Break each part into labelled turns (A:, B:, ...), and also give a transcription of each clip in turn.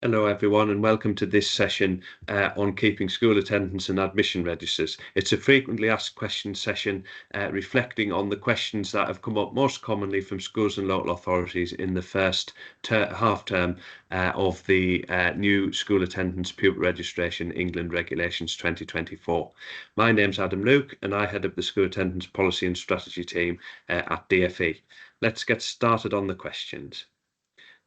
A: Hello, everyone, and welcome to this session on keeping school attendance and admission registers. It's a frequently asked questions session reflecting on the questions that have come up most commonly from schools and local authorities in the first half term of the new School Attendance Pupil Registration England Regulations 2024. My name's Adam Luke, and I head up the School Attendance Policy and Strategy team at DFE. Let's get started on the questions.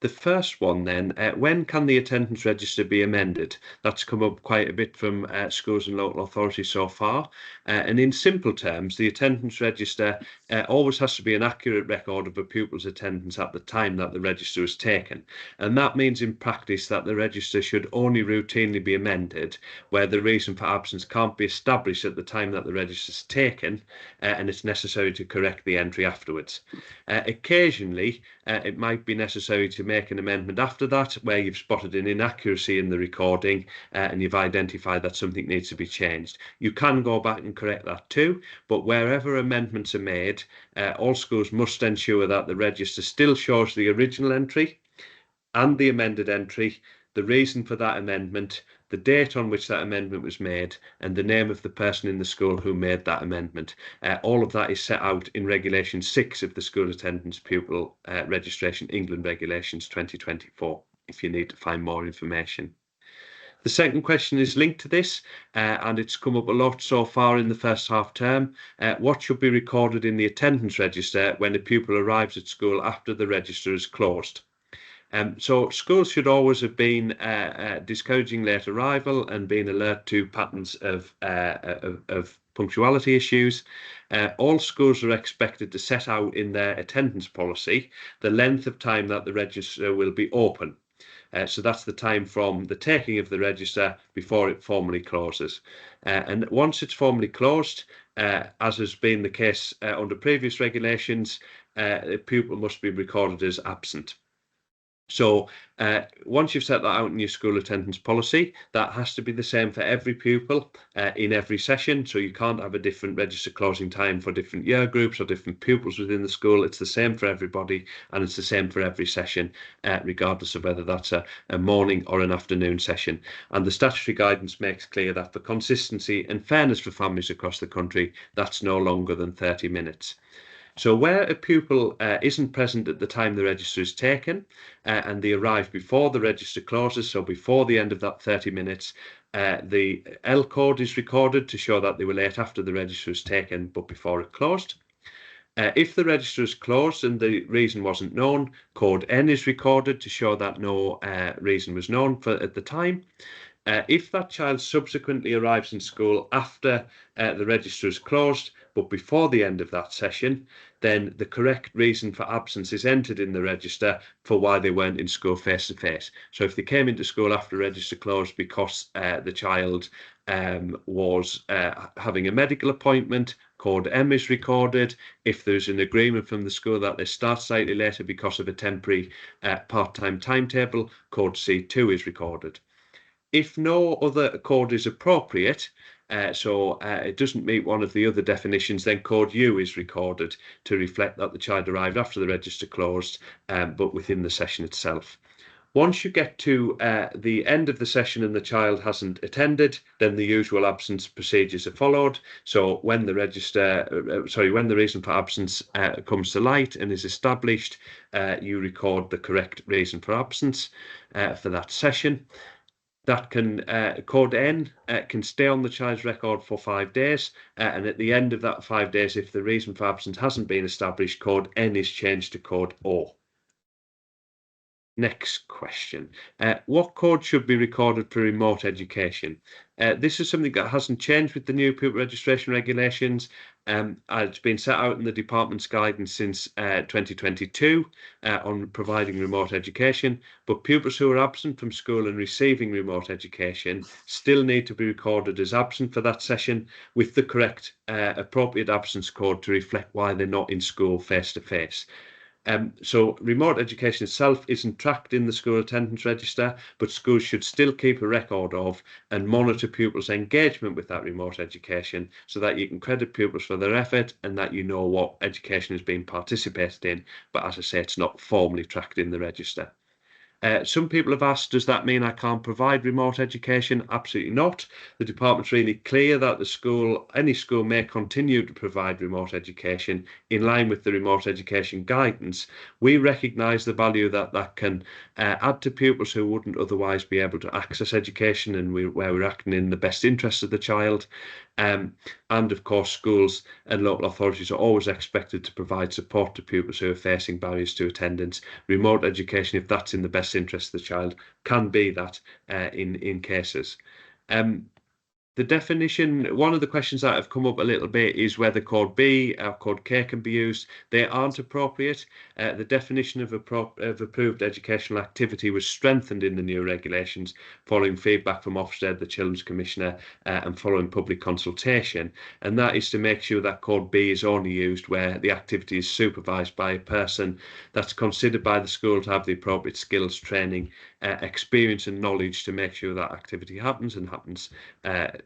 A: The first one then, when can the attendance register be amended? That's come up quite a bit from schools and local authorities so far. And in simple terms, the attendance register always has to be an accurate record of a pupil's attendance at the time that the register was taken. And that means in practice that the register should only routinely be amended where the reason for absence can't be established at the time that the register is taken and it's necessary to correct the entry afterwards. Occasionally, it might be necessary to make an amendment after that where you've spotted an inaccuracy in the recording and you've identified that something needs to be changed. You can go back and correct that too, but wherever amendments are made, all schools must ensure that the register still shows the original entry and the amended entry, the reason for that amendment, the date on which that amendment was made, and the name of the person in the school who made that amendment. All of that is set out in Regulation 6 of the School Attendance Pupil Registration England Regulations 2024, if you need to find more information. The second question is linked to this, and it's come up a lot so far in the first half term. What should be recorded in the attendance register when a pupil arrives at school after the register is closed? So schools should always have been discouraging late arrival and being alert to patterns of punctuality issues. All schools are expected to set out in their attendance policy the length of time that the register will be open. So that's the time from the taking of the register before it formally closes. And once it's formally closed, as has been the case under previous regulations, a pupil must be recorded as absent. So once you've set that out in your school attendance policy, that has to be the same for every pupil in every session. So you can't have a different register closing time for different year groups or different pupils within the school. It's the same for everybody, and it's the same for every session, regardless of whether that's a morning or an afternoon session. And the statutory guidance makes clear that for consistency and fairness for families across the country, that's no longer than 30 minutes. So where a pupil isn't present at the time the register is taken and they arrive before the register closes, so before the end of that 30 minutes, the L code is recorded to show that they were late after the register was taken but before it closed. If the register is closed and the reason wasn't known, code N is recorded to show that no reason was known at the time. If that child subsequently arrives in school after the register is closed, but before the end of that session, then the correct reason for absence is entered in the register for why they weren't in school face to face. So if they came into school after register closed because the child was having a medical appointment, code M is recorded. If there's an agreement from the school that they start slightly later because of a temporary part-time timetable, code C2 is recorded. If no other code is appropriate, so it doesn't meet one of the other definitions, then code U is recorded to reflect that the child arrived after the register closed, but within the session itself. Once you get to the end of the session and the child hasn't attended, then the usual absence procedures are followed. So when the when the reason for absence comes to light and is established, you record the correct reason for absence for that session. That can code N can stay on the child's record for 5 days, and at the end of that 5 days, if the reason for absence hasn't been established, code N is changed to code O. Next question. What code should be recorded for remote education? This is something that hasn't changed with the new pupil registration regulations. It's been set out in the department's guidance since 2022 on providing remote education, but pupils who are absent from school and receiving remote education still need to be recorded as absent for that session with the correct appropriate absence code to reflect why they're not in school face to face. So remote education itself isn't tracked in the school attendance register, but schools should still keep a record of and monitor pupils' engagement with that remote education so that you can credit pupils for their effort and that you know what education is being participated in. But as I say, it's not formally tracked in the register. Some people have asked, does that mean I can't provide remote education? Absolutely not. The department's really clear that any school may continue to provide remote education in line with the remote education guidance. We recognise the value that can add to pupils who wouldn't otherwise be able to access education, and where we're acting in the best interests of the child. And of course, schools and local authorities are always expected to provide support to pupils who are facing barriers to attendance. Remote education, if that's in the best interest of the child, can be that in cases. The definition, one of the questions that have come up a little bit is whether Code B or Code K can be used. They aren't appropriate. The definition of approved educational activity was strengthened in the new regulations following feedback from Ofsted, the Children's Commissioner, and following public consultation. And that is to make sure that Code B is only used where the activity is supervised by a person that's considered by the school to have the appropriate skills, training, experience and knowledge to make sure that activity happens and happens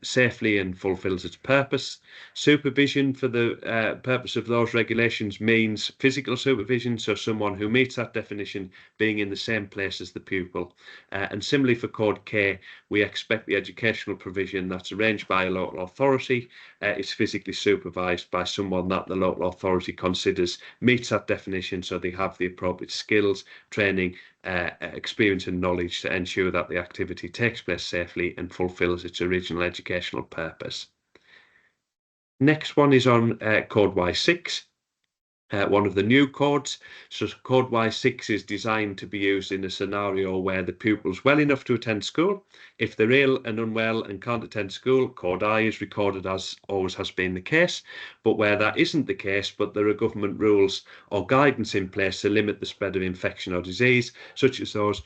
A: safely and fulfills its purpose. Supervision for the purpose of those regulations means physical supervision, so someone who meets that definition being in the same place as the pupil. And similarly for Code K, we expect the educational provision that's arranged by a local authority is physically supervised by someone that the local authority considers meets that definition, so they have the appropriate skills, training, experience and knowledge to ensure that the activity takes place safely and fulfills its original educational purpose. Next one is on Code Y6. One of the new codes. So Code Y6 is designed to be used in a scenario where the pupil's well enough to attend school. If they're ill and unwell and can't attend school, Code I is recorded, as always has been the case. But where that isn't the case, but there are government rules or guidance in place to limit the spread of infection or disease, such as those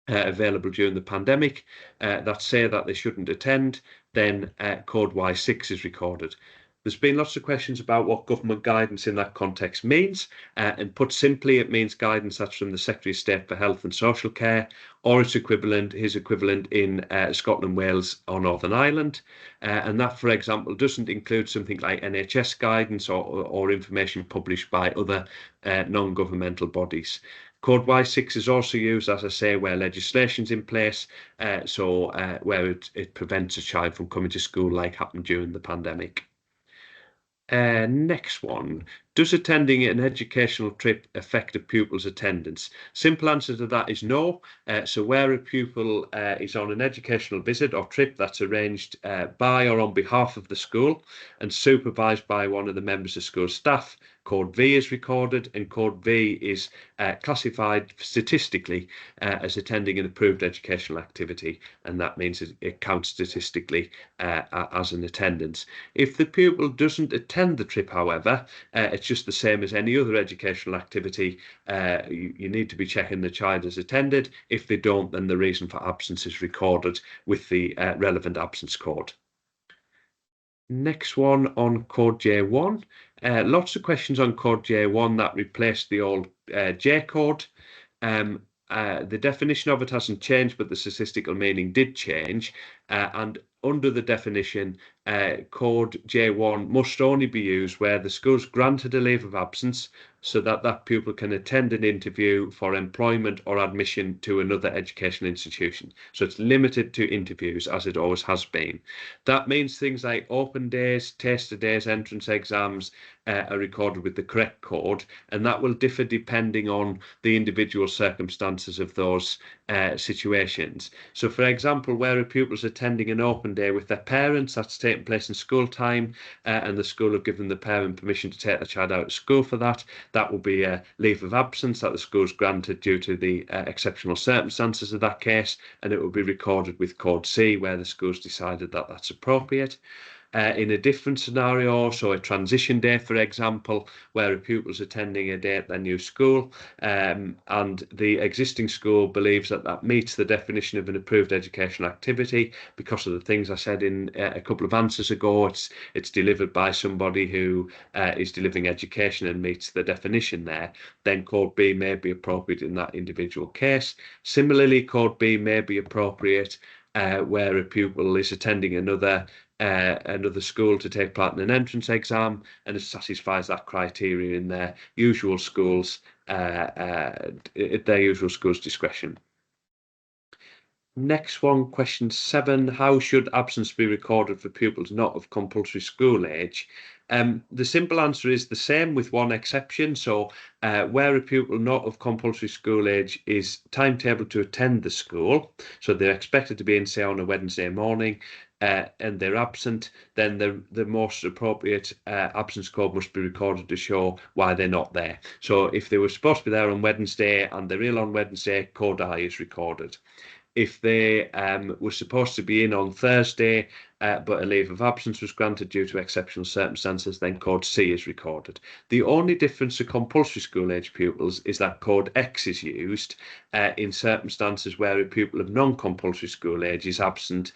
A: available during the pandemic, that say that they shouldn't attend, then Code Y6 is recorded. There's been lots of questions about what government guidance in that context means, and put simply, it means guidance that's from the Secretary of State for Health and Social Care, or his equivalent in Scotland, Wales, or Northern Ireland. And that, for example, doesn't include something like NHS guidance or information published by other non-governmental bodies. Code Y6 is also used, as I say, where legislation's in place, where it prevents a child from coming to school, like happened during the pandemic. Next one. Does attending an educational trip affect a pupil's attendance? Simple answer to that is no. So where a pupil is on an educational visit or trip that's arranged by or on behalf of the school and supervised by one of the members of school staff, Code V is recorded, and Code V is classified statistically as attending an approved educational activity, and that means it counts statistically as an attendance. If the pupil doesn't attend the trip, however, it's just the same as any other educational activity. You need to be checking the child has attended. If they don't, then the reason for absence is recorded with the relevant absence code. Next one on Code J1. Lots of questions on Code J1 that replaced the old J code. The definition of it hasn't changed, but the statistical meaning did change. And under the definition, Code J1 must only be used where the school's granted a leave of absence so that that pupil can attend an interview for employment or admission to another educational institution. So it's limited to interviews, as it always has been. That means things like open days, taster days, entrance exams are recorded with the correct code, and that will differ depending on the individual circumstances of those situations. So, for example, where a pupil's attending an open day with their parents, that's taking place in school time, and the school have given the parent permission to take the child out of school for that, that will be a leave of absence that the school's granted due to the exceptional circumstances of that case, and it will be recorded with Code C where the school's decided that that's appropriate. In a different scenario, so a transition day, for example, where a pupil's attending a day at their new school, and the existing school believes that that meets the definition of an approved educational activity because of the things I said in a couple of answers ago. It's delivered by somebody who is delivering education and meets the definition there. Then Code B may be appropriate in that individual case. Similarly, Code B may be appropriate where a pupil is attending another school to take part in an entrance exam, and it satisfies that criteria in their usual school's discretion. Next one, question 7. How should absence be recorded for pupils not of compulsory school age? The simple answer is the same with one exception. So where a pupil not of compulsory school age is timetabled to attend the school, so they're expected to be in, say, on a Wednesday morning, and they're absent, then the most appropriate absence code must be recorded to show why they're not there. So if they were supposed to be there on Wednesday and they're ill on Wednesday, code I is recorded. If they were supposed to be in on Thursday, but a leave of absence was granted due to exceptional circumstances, then code C is recorded. The only difference to compulsory school age pupils is that code X is used in circumstances where a pupil of non-compulsory school age is absent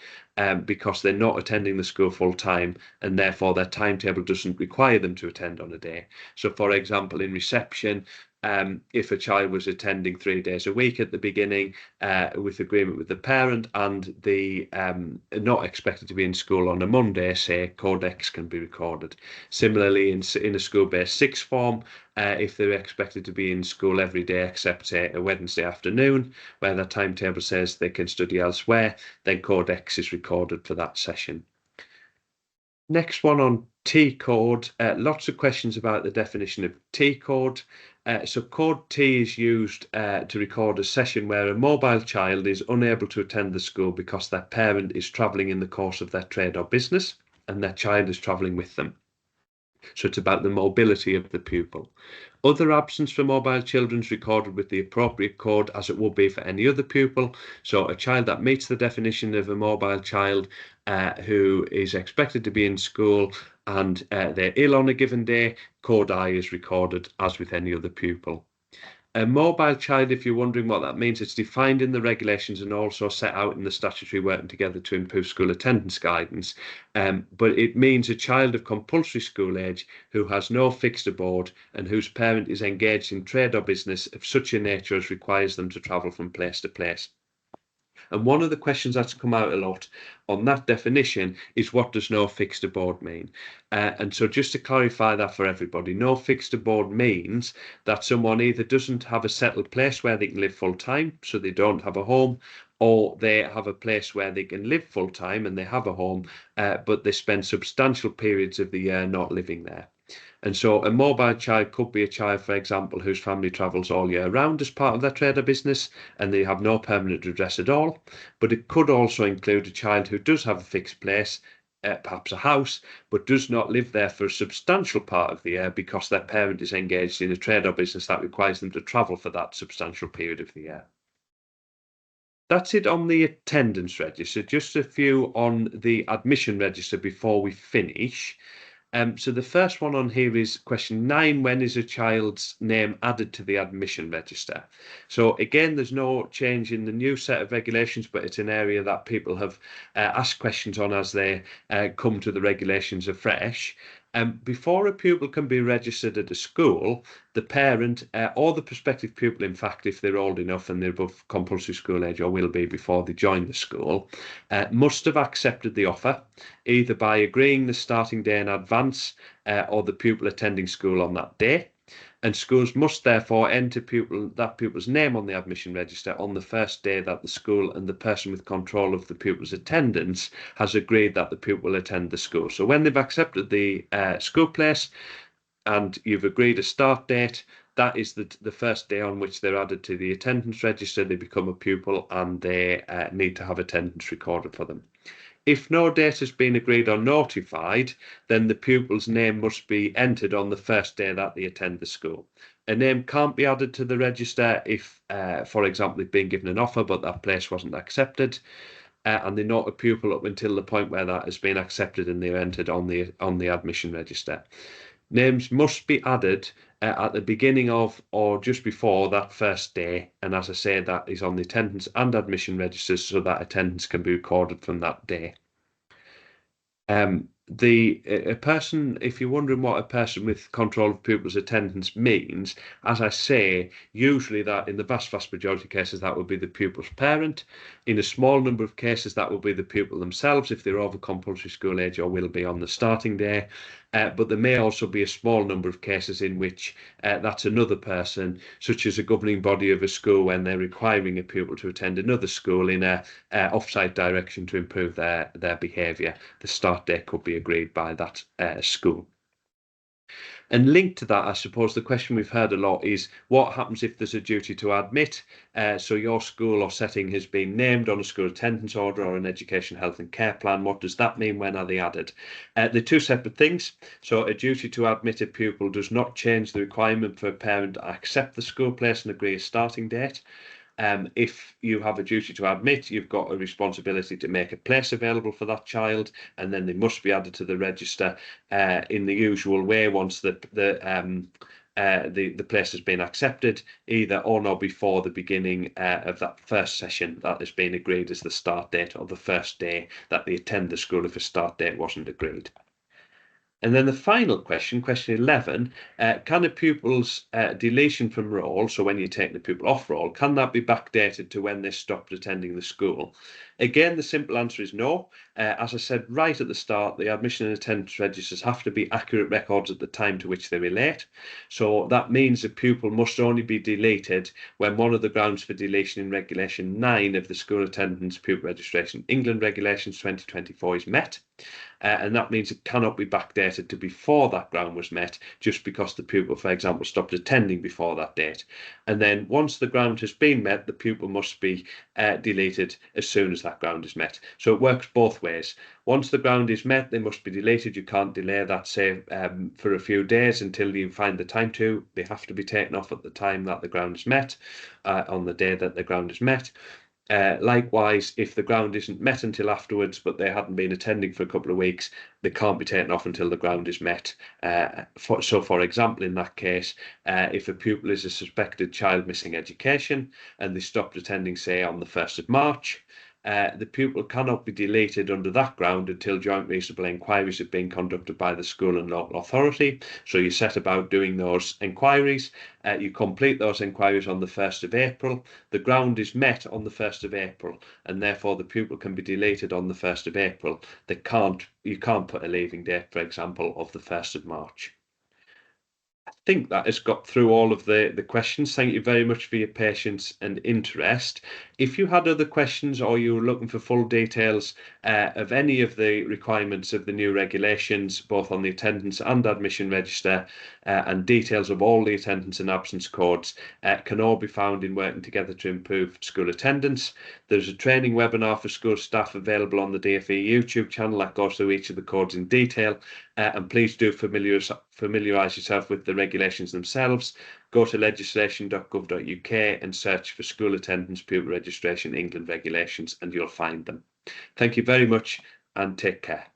A: because they're not attending the school full time, and therefore their timetable doesn't require them to attend on a day. So, for example, in reception, if a child was attending 3 days a week at the beginning with agreement with the parent and the not expected to be in school on a Monday, say, code X can be recorded. Similarly, in a school-based sixth form, if they're expected to be in school every day except, say, a Wednesday afternoon, where the timetable says they can study elsewhere, then code X is recorded for that session. Next one on T code, lots of questions about the definition of T code. So code T is used to record a session where a mobile child is unable to attend the school because their parent is travelling in the course of their trade or business and their child is travelling with them. So it's about the mobility of the pupil. Other absence for mobile children is recorded with the appropriate code as it would be for any other pupil. So a child that meets the definition of a mobile child who is expected to be in school and they're ill on a given day, code I is recorded as with any other pupil. A mobile child, if you're wondering what that means, it's defined in the regulations and also set out in the statutory Working Together to Improve School Attendance guidance. But it means a child of compulsory school age who has no fixed abode and whose parent is engaged in trade or business of such a nature as requires them to travel from place to place. And one of the questions that's come out a lot on that definition is, what does no fixed abode mean? And so just to clarify that for everybody, no fixed abode means that someone either doesn't have a settled place where they can live full time, so they don't have a home, or they have a place where they can live full time and they have a home, but they spend substantial periods of the year not living there. And so a mobile child could be a child, for example, whose family travels all year round as part of their trade or business and they have no permanent address at all. But it could also include a child who does have a fixed place, perhaps a house, but does not live there for a substantial part of the year because their parent is engaged in a trade or business that requires them to travel for that substantial period of the year. That's it on the attendance register. Just a few on the admission register before we finish. So the first one on here is question 9. When is a child's name added to the admission register? So again, there's no change in the new set of regulations, but it's an area that people have asked questions on as they come to the regulations afresh. Before a pupil can be registered at a school, the parent or the prospective pupil, in fact, if they're old enough and they're above compulsory school age or will be before they join the school, must have accepted the offer, either by agreeing the starting day in advance or the pupil attending school on that day. And schools must therefore enter that pupil's name on the admission register on the first day that the school and the person with control of the pupil's attendance has agreed that the pupil will attend the school. So when they've accepted the school place and you've agreed a start date, that is the first day on which they're added to the attendance register. They become a pupil and they need to have attendance recorded for them. If no date has been agreed or notified, then the pupil's name must be entered on the first day that they attend the school. A name can't be added to the register if, for example, they've been given an offer but that place wasn't accepted, and they're not a pupil up until the point where that has been accepted and they're entered on the admission register. Names must be added at the beginning of or just before that first day, and as I say, that is on the attendance and admission registers so that attendance can be recorded from that day. A person, if you're wondering what a person with control of pupils' attendance means, as I say, usually that in the vast majority of cases that would be the pupil's parent. In a small number of cases that will be the pupil themselves if they're over compulsory school age or will be on the starting day. but there may also be a small number of cases in which that's another person, such as a governing body of a school, when they're requiring a pupil to attend another school in a offside direction to improve their behaviour. The start date could be agreed by that school. And linked to that, I suppose the question we've heard a lot is what happens if there's a duty to admit? So your school or setting has been named on a school attendance order or an education, health and care plan. What does that mean? When are they added? They're two separate things. So a duty to admit a pupil does not change the requirement for a parent to accept the school place and agree a starting date. If you have a duty to admit, you've got a responsibility to make a place available for that child, and then they must be added to the register in the usual way once the place has been accepted, either on or before the beginning of that first session that has been agreed as the start date, or the first day that they attend the school if a start date wasn't agreed. And then the final question, question 11, can a pupil's deletion from roll, so when you take the pupil off roll, can that be backdated to when they stopped attending the school? Again, the simple answer is no. As I said right at the start, the admission and attendance registers have to be accurate records at the time to which they relate. So that means a pupil must only be deleted when one of the grounds for deletion in Regulation 9 of the School Attendance Pupil Registration England Regulations 2024 is met. And that means it cannot be backdated to before that ground was met, just because the pupil, for example, stopped attending before that date. And then once the ground has been met, the pupil must be deleted as soon as that ground is met. So it works both ways. Once the ground is met, they must be deleted. You can't delay that, say, for a few days until you find the time to. They have to be taken off at the time that the ground is met, on the day that the ground is met. Likewise, if the ground isn't met until afterwards, but they hadn't been attending for a couple of weeks, they can't be taken off until the ground is met. So, for example, in that case, if a pupil is a suspected child missing education and they stopped attending, say, on the 1st of March, the pupil cannot be deleted under that ground until joint reasonable inquiries have been conducted by the school and local authority. So you set about doing those inquiries. You complete those inquiries on the 1st of April. The ground is met on the 1st of April, and therefore the pupil can be deleted on the 1st of April. You can't put a leaving date, for example, of the 1st of March. I think that has got through all of the questions. Thank you very much for your patience and interest. If you had other questions or you were looking for full details of any of the requirements of the new regulations, both on the attendance and admission register, and details of all the attendance and absence codes, can all be found in Working Together to Improve School Attendance. There's a training webinar for school staff available on the DfE YouTube channel that goes through each of the codes in detail. And please do familiarise yourself with the regulations themselves. Go to legislation.gov.uk and search for School Attendance Pupil Registration England Regulations, and you'll find them. Thank you very much and take care.